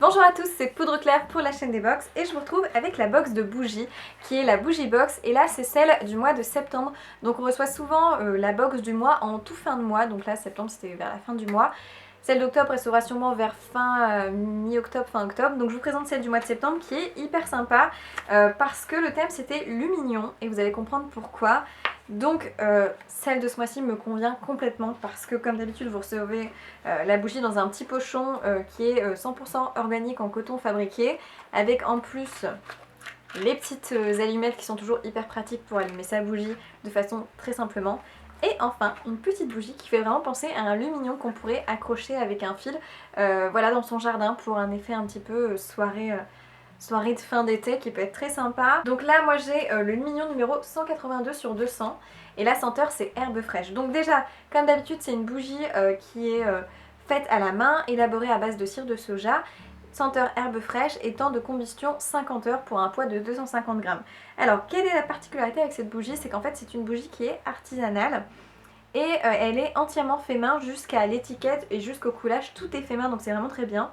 Bonjour à tous, c'est Poudre Claire pour la chaîne des box et je vous retrouve avec la box de bougies qui est la bougie box et là c'est celle du mois de septembre. Donc on reçoit souvent la box du mois en tout fin de mois, donc là septembre c'était vers la fin du mois. Celle d'octobre elle sera sûrement vers fin mi-octobre, fin octobre. Donc je vous présente celle du mois de septembre qui est hyper sympa parce que le thème c'était Lumignon et vous allez comprendre pourquoi. Donc celle de ce mois-ci me convient complètement parce que comme d'habitude vous recevez la bougie dans un petit pochon qui est 100% organique en coton fabriqué avec en plus les petites allumettes qui sont toujours hyper pratiques pour allumer sa bougie de façon très simplement. Et enfin une petite bougie qui fait vraiment penser à un lumignon qu'on pourrait accrocher avec un fil voilà, dans son jardin pour un effet un petit peu soirée de fin d'été qui peut être très sympa. Donc là moi j'ai le lumignon numéro 182 sur 200 et la senteur c'est herbe fraîche. Donc déjà comme d'habitude c'est une bougie qui est faite à la main, élaborée à base de cire de soja, senteur herbe fraîche et temps de combustion 50 heures pour un poids de 250 grammes. Alors quelle est la particularité avec cette bougie? C'est qu'en fait c'est une bougie qui est artisanale et elle est entièrement fait main jusqu'à l'étiquette et jusqu'au coulage, tout est fait main donc c'est vraiment très bien.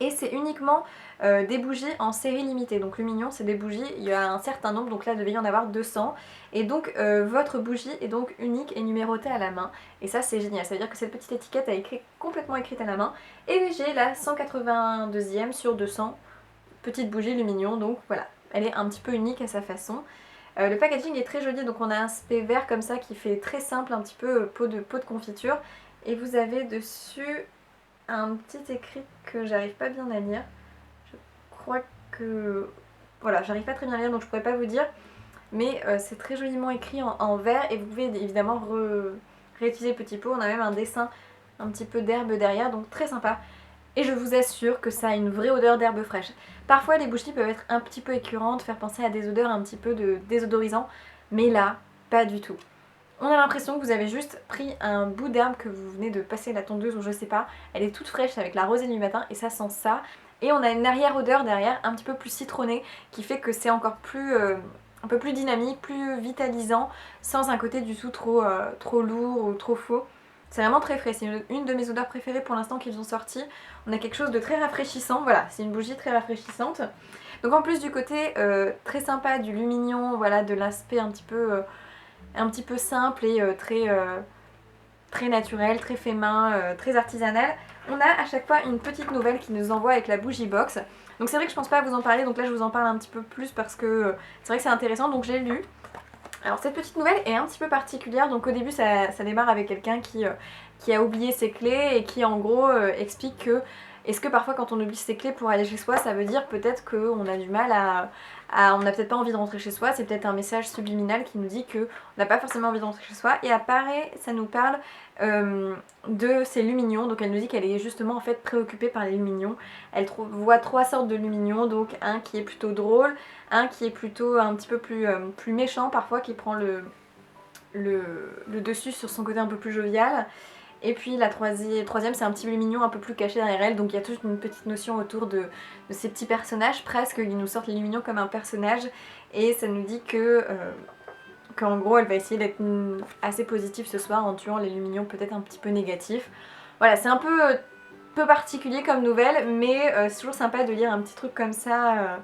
Et c'est uniquement des bougies en série limitée. Donc Lumignon c'est des bougies, il y a un certain nombre, donc là il devait y en avoir 200. Et donc votre bougie est donc unique et numérotée à la main. Et ça c'est génial, ça veut dire que cette petite étiquette est complètement écrite à la main. Et j'ai la 182e sur 200 petite bougie Lumignon, donc voilà, elle est un petit peu unique à sa façon. Le packaging est très joli, donc on a un aspect vert comme ça qui fait très simple, un petit peu pot de confiture. Et vous avez dessus un petit écrit que j'arrive pas bien à lire. Je crois que... Voilà, j'arrive pas très bien à lire donc je pourrais pas vous dire. Mais c'est très joliment écrit en vert et vous pouvez évidemment réutiliser le petit pot. On a même un dessin un petit peu d'herbe derrière, donc très sympa. Et je vous assure que ça a une vraie odeur d'herbe fraîche. Parfois les bougies peuvent être un petit peu écœurantes, faire penser à des odeurs un petit peu de désodorisant. Mais là, pas du tout. On a l'impression que vous avez juste pris un bout d'herbe que vous venez de passer la tondeuse ou je sais pas. Elle est toute fraîche avec la rosée du matin et ça sent ça. Et on a une arrière-odeur derrière un petit peu plus citronnée qui fait que c'est encore plus, un peu plus dynamique, plus vitalisant sans un côté du tout trop lourd ou trop faux. C'est vraiment très frais, c'est une de mes odeurs préférées pour l'instant qu'ils ont sorti. On a quelque chose de très rafraîchissant, voilà, c'est une bougie très rafraîchissante. Donc en plus du côté très sympa du lumignon, voilà, de l'aspect un petit peu simple et très naturel, très fait main, très artisanal. On a à chaque fois une petite nouvelle qui nous envoie avec la bougie box. Donc c'est vrai que je pense pas vous en parler, donc là je vous en parle un petit peu plus parce que c'est vrai que c'est intéressant, donc j'ai lu. Alors cette petite nouvelle est un petit peu particulière, donc au début ça démarre avec quelqu'un qui a oublié ses clés et qui en gros explique que est-ce que parfois quand on oublie ses clés pour aller chez soi, ça veut dire peut-être qu'on a du mal on n'a peut-être pas envie de rentrer chez soi, c'est peut-être un message subliminal qui nous dit qu'on n'a pas forcément envie de rentrer chez soi. Et apparaît, ça nous parle de ces lumignons, donc elle nous dit qu'elle est justement en fait préoccupée par les lumignons. Elle voit trois sortes de lumignons, donc un qui est plutôt drôle, un qui est plutôt un petit peu plus méchant parfois, qui prend le dessus sur son côté un peu plus jovial. Et puis la troisième c'est un petit lumignon un peu plus caché derrière elle, donc il y a toute une petite notion autour de ces petits personnages, presque, ils nous sortent les lumignons comme un personnage, et ça nous dit qu'en gros elle va essayer d'être assez positive ce soir en tuant les lumignons peut-être un petit peu négatifs. Voilà, c'est un peu particulier comme nouvelle, mais c'est toujours sympa de lire un petit truc comme ça,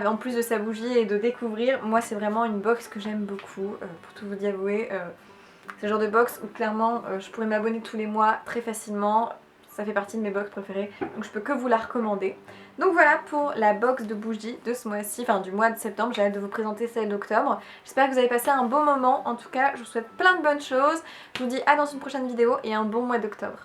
en plus de sa bougie et de découvrir. Moi c'est vraiment une box que j'aime beaucoup, pour tout vous avouer. C'est le genre de box où clairement je pourrais m'abonner tous les mois très facilement. Ça fait partie de mes box préférées, donc je peux que vous la recommander. Donc voilà pour la box de bougies de ce mois-ci, enfin du mois de septembre. J'ai hâte de vous présenter celle d'octobre. J'espère que vous avez passé un bon moment. En tout cas, je vous souhaite plein de bonnes choses. Je vous dis à dans une prochaine vidéo et un bon mois d'octobre.